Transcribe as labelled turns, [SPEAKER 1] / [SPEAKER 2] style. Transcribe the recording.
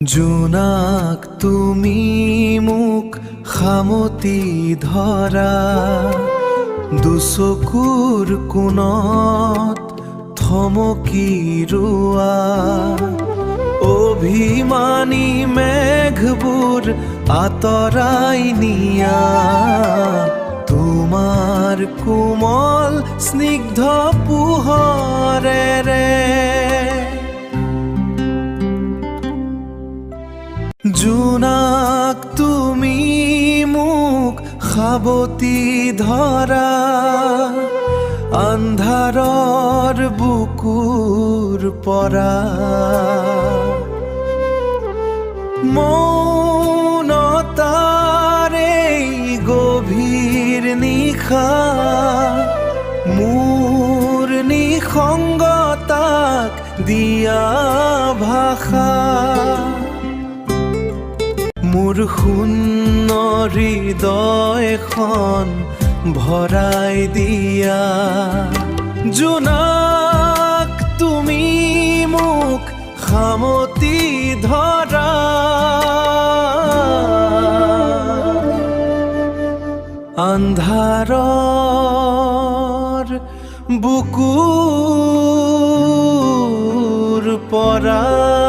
[SPEAKER 1] জোনাক তুমি মোক খামতি ধৰা দুচকুৰ কোণত থমকি ৰোৱা অভিমানী মেঘবোৰ আঁতৰাই নিয়া তোমাৰ কোমল স্নিগ্ধ পোহৰেৰে জোনাক তুমি মোক খাবতি ধৰা আন্ধাৰৰ বুকুৰ পৰা মৌনতাৰে গভীৰ নিশা মোৰ নিসংগতাক দিয়া ভাষা মোৰ শূন্য হৃদয়খন ভৰাই দিয়া জোনাক তুমি মোক খামতি ধৰা আন্ধাৰৰ বুকুৰ পৰা